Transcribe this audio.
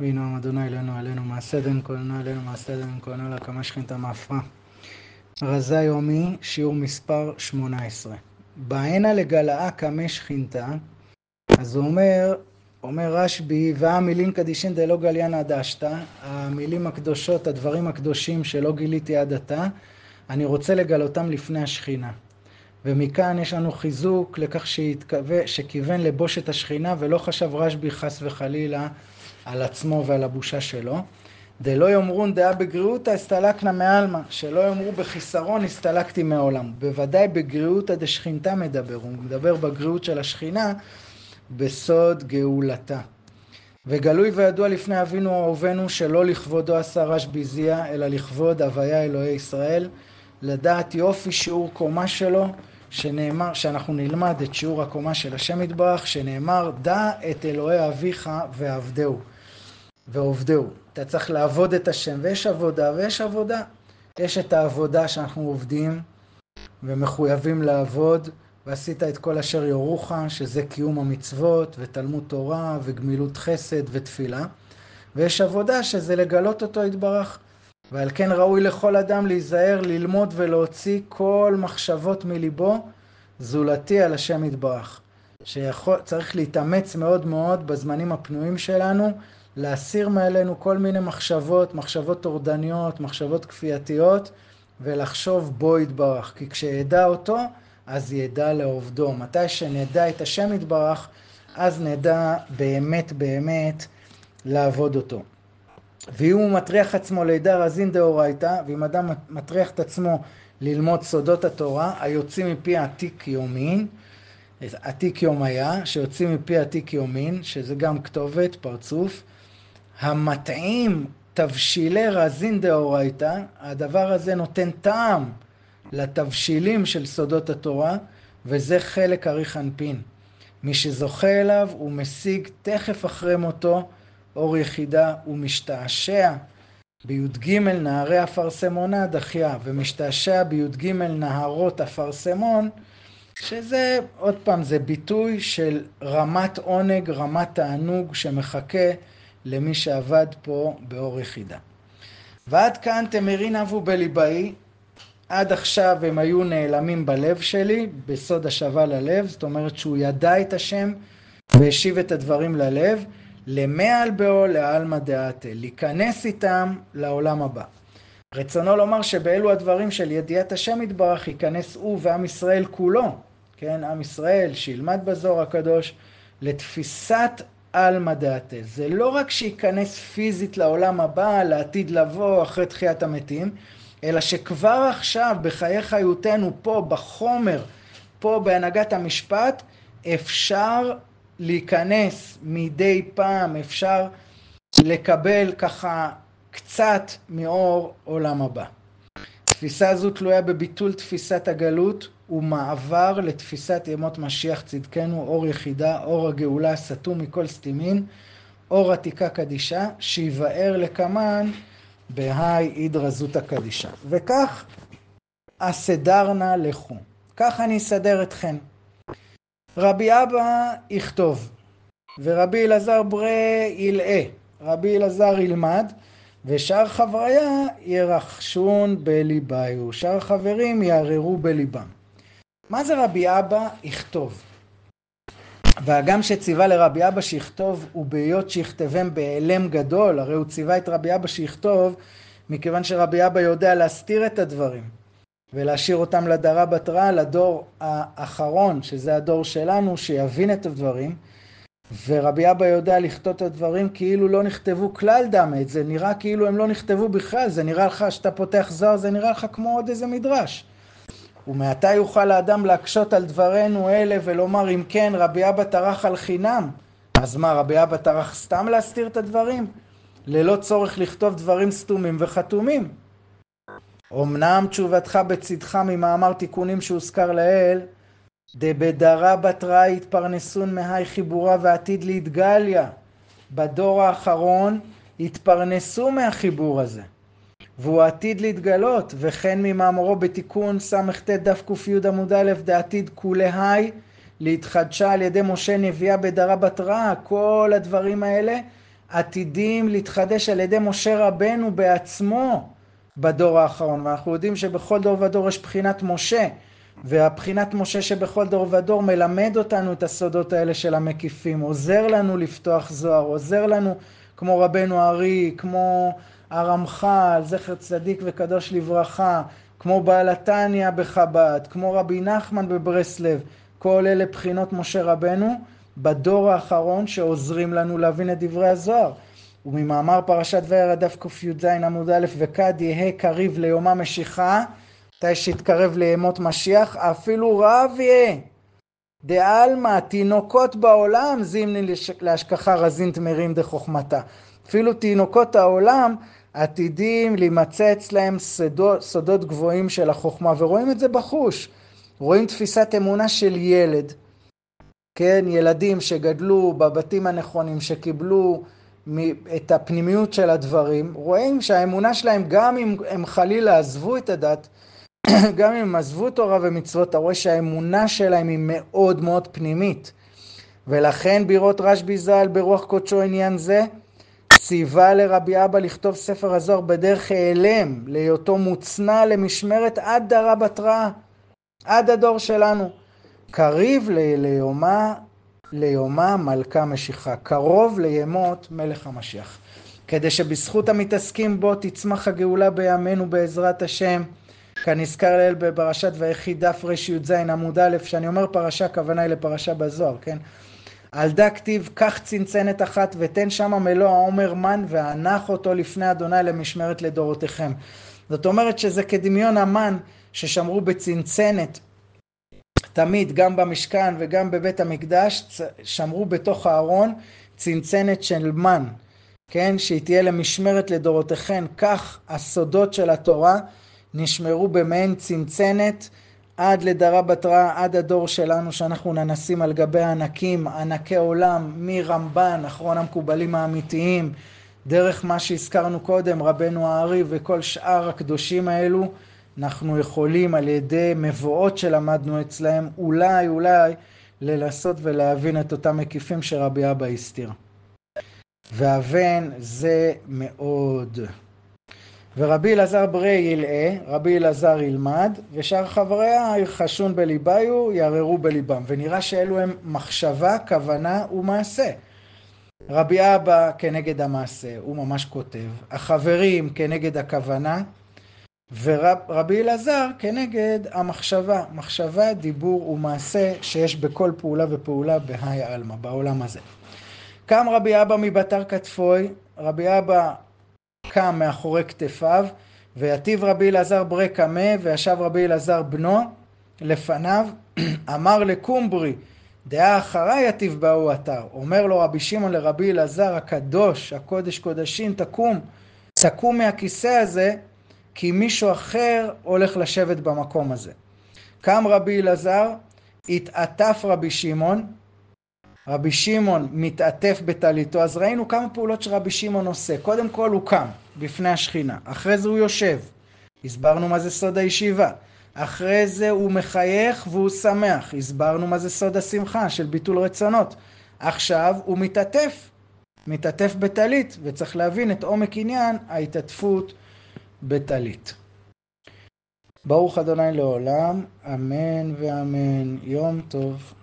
וינועם אדוני אלינו עלינו מעשה דין כהנו עלינו מעשה דין כהנו להקמה שכינתה מאפרה. רזה יומי, שיעור מספר 18. בהנה לגלאה קמא שכינתה. אז הוא אומר רשב"י, והמילים קדישין דלא גליין דשתא, המילים הקדושות, הדברים הקדושים שלא גיליתי עד עתה, אני רוצה לגלותם לפני השכינה. ומכאן יש לנו חיזוק לכך שכיוון לבושת השכינה, ולא חשב רשב"י חס וחלילה על עצמו ועל הבושה שלו. דלא יאמרון דעה בגריעותא הסתלקנא מעלמא, שלא יאמרו בחיסרון הסתלקתי מעולם. בוודאי בגריעותא דשכינתה מדבר, הוא מדבר בגריעות של השכינה בסוד גאולתה. וגלוי וידוע לפני אבינו ואהובנו שלא לכבודו עשה רשב"י זיע, אלא לכבוד הוויה אלוהי ישראל, לדעת יופי שיעור קומה שלו, שנאמר, שאנחנו נלמד את שיעור הקומה של השם יתברך, שנאמר דע את אלוהי אביך ועובדהו. אתה צריך לעבוד את השם, ויש עבודה ויש עבודה. יש את העבודה שאנחנו עובדים ומחויבים לעבוד, ועשית את כל אשר יורוך, שזה קיום המצוות ותלמוד תורה וגמילות חסד ותפילה. ויש עבודה שזה לגלות אותו יתברך. ועל כן ראוי לכל אדם להיזהר, ללמוד ולהוציא כל מחשבות מליבו זולתי על השם יתברך. שצריך להתאמץ מאוד מאוד בזמנים הפנויים שלנו, להסיר מעלינו כל מיני מחשבות טורדניות, מחשבות כפייתיות, ולחשוב בו יתברך. כי כשידע אותו, אז ידע לעובדו. מתי שנדע את השם יתברך, אז נדע באמת לעבוד אותו. ואם הוא מטריח עצמו לידע רזין דאורייתא, ואם אדם מטריח את עצמו ללמוד סודות התורה, היוצאים מפי עתיק יומין, עתיק יומיה, שיוצאים מפי עתיק יומין, שזה גם כתובת, פרצוף, המטעים תבשילי רזין דאורייתא, הדבר הזה נותן טעם לתבשילים של סודות התורה, וזה חלק אריך אנפין. מי שזוכה אליו הוא משיג תכף אחרי מותו אור יחידה, ומשתעשע בי"ג נהרי אפרסמונה דחיה, ומשתעשע בי"ג נהרות אפרסמון, שזה עוד פעם זה ביטוי של רמת עונג, רמת תענוג שמחכה למי שעבד פה באור יחידה. ועד כאן תמרין אבו בליבאי, עד עכשיו הם היו נעלמים בלב שלי, בסוד השבה ללב, זאת אומרת שהוא ידע את השם והשיב את הדברים ללב, למעל באו לעלמא דעתה, להיכנס איתם לעולם הבא. רצונו לומר שבאלו הדברים של ידיעת השם יתברך ייכנס הוא ועם ישראל כולו, כן, עם ישראל שילמד בזוהר הקדוש, לתפיסת עלמא דעתה. זה לא רק שייכנס פיזית לעולם הבא, לעתיד לבוא אחרי תחיית המתים, אלא שכבר עכשיו בחיי חיותנו פה בחומר, פה בהנהגת המשפט, אפשר להיכנס מדי פעם, אפשר לקבל ככה קצת מאור עולם הבא. תפיסה זו תלויה בביטול תפיסת הגלות ומעבר לתפיסת ימות משיח צדקנו, אור יחידה, אור הגאולה סתום מכל סתימין, אור עתיקה קדישה, שיבאר לקמן בהי אידרא זוטא קדישה. וכך אסדרנה לכו. כך אני אסדר אתכם. רבי אבא יכתוב, ורבי אלעזר ברה ילאה, רבי אלעזר ילמד, ושאר חבריה ירחשון בליבאיו, שאר חברים יערערו בליבם. מה זה רבי אבא יכתוב? והגם שציווה לרבי אבא שיכתוב, ובהיות שיכתבם בהיעלם גדול, הרי הוא ציווה את רבי אבא שיכתוב, מכיוון שרבי אבא יודע להסתיר את הדברים, ולהשאיר אותם לדרה בתרא, לדור האחרון, שזה הדור שלנו, שיבין את הדברים, ורבי אבא יודע לכתוב את הדברים כאילו לא נכתבו כלל דמת, זה נראה כאילו הם לא נכתבו בכלל, זה נראה לך שאתה פותח זוהר, זה נראה לך כמו עוד איזה מדרש. ומעתה יוכל האדם להקשות על דברנו אלה ולומר, אם כן, רבי אבא טרח על חינם. אז מה, רבי אבא טרח סתם להסתיר את הדברים? ללא צורך לכתוב דברים סתומים וחתומים. אמנם תשובתך בצדך ממאמר תיקונים שהוזכר לאל, דבדרה בתרא התפרנסון מהי חיבורה ועתיד להתגליה. בדור האחרון התפרנסו מהחיבור הזה. והוא עתיד להתגלות, וכן ממאמרו בתיקון סמ"ט דף ק"י עמוד א' דעתיד כולי להתחדשה על ידי משה נביאה בדרה בתרא. כל הדברים האלה עתידים להתחדש על ידי משה רבנו בעצמו בדור האחרון. ואנחנו יודעים שבכל דור ודור יש בחינת משה, והבחינת משה שבכל דור ודור מלמד אותנו את הסודות האלה של המקיפים, עוזר לנו לפתוח זוהר, עוזר לנו כמו רבנו ארי, כמו הרמח"ל, זכר צדיק וקדוש לברכה, כמו בעל התניא בחב"ד, כמו רבי נחמן בברסלב. כל אלה בחינות משה רבנו בדור האחרון שעוזרים לנו להבין את דברי הזוהר. וממאמר פרשת וירא דף קי"ז עמוד א', וכד יהא קריב ליומא משיחה, מתי שיתקרב לימות משיח, אפילו רב יהיה דעלמא תינוקות בעולם זימני להשכחה רזין תמרים דחוכמתה. אפילו תינוקות העולם עתידים להימצא אצלהם סודות גבוהים של החוכמה, ורואים את זה בחוש. רואים תפיסת אמונה של ילד, כן, ילדים שגדלו בבתים הנכונים, שקיבלו את הפנימיות של הדברים, רואים שהאמונה שלהם, גם אם הם חלילה עזבו את הדת, גם אם הם עזבו תורה ומצוות, אתה רואה שהאמונה שלהם היא מאוד מאוד פנימית. ולכן בירות רשב"י ז"ל ברוח קודשו עניין זה, ציווה לרבי אבא לכתוב ספר הזוהר בדרך העלם, להיותו מוצנע למשמרת עד דרה בתראה, עד הדור שלנו. קריב ליומא מלכה משיחה, קרוב לימות מלך המשיח, כדי שבזכות המתעסקים בו תצמח הגאולה בימינו בעזרת השם, כנזכר לעיל בפרשת ויחי דף רי"ז עמוד א'. שאני אומר פרשה, הכוונה היא לפרשה בזוהר, כן? על דה כתיב, קח צנצנת אחת ותן שמה מלוא העומר מן, והנח אותו לפני אדוני למשמרת לדורותיכם. זאת אומרת שזה כדמיון המן ששמרו בצנצנת, תמיד גם במשכן וגם בבית המקדש שמרו בתוך הארון צנצנת של מן, כן? שהיא תהיה למשמרת לדורותיכם. כך הסודות של התורה נשמרו במעין צנצנת עד לדרה בתראה, עד הדור שלנו, שאנחנו ננסים על גבי הענקים, ענקי עולם, מרמב"ן, אחרון המקובלים האמיתיים, דרך מה שהזכרנו קודם, רבנו הארי וכל שאר הקדושים האלו, אנחנו יכולים על ידי מבואות שלמדנו אצלהם, אולי לנסות ולהבין את אותם מקיפים שרבי אבא הסתיר. והבן זה מאוד. ורבי אלעזר ברי ילאה, רבי אלעזר ילמד, ושאר חבריה יחשון בליביו, יערערו בליבם. ונראה שאלו הם מחשבה, כוונה ומעשה. רבי אבא כנגד המעשה, הוא ממש כותב. החברים כנגד הכוונה, ורבי אלעזר כנגד המחשבה. מחשבה, דיבור ומעשה שיש בכל פעולה ופעולה בהי העלמא, בעולם הזה. קם רבי אבא מבתר כתפוי, רבי אבא קם מאחורי כתפיו, ויתיב רבי אלעזר ברי קמה, וישב רבי אלעזר בנו לפניו, אמר לקומברי, דעה אחרי יתיב באו אתר. אומר לו רבי שמעון לרבי אלעזר הקדוש, הקודש קודשים, תקום מהכיסא הזה, כי מישהו אחר הולך לשבת במקום הזה. קם רבי אלעזר, התעטף רבי שמעון, רבי שמעון מתעטף בטליתו. אז ראינו כמה פעולות שרבי שמעון עושה. קודם כל הוא קם בפני השכינה, אחרי זה הוא יושב, הסברנו מה זה סוד הישיבה, אחרי זה הוא מחייך והוא שמח, הסברנו מה זה סוד השמחה של ביטול רצונות. עכשיו הוא מתעטף בטלית, וצריך להבין את עומק עניין ההתעטפות בטלית. ברוך אדוני לעולם, אמן ואמן. יום טוב.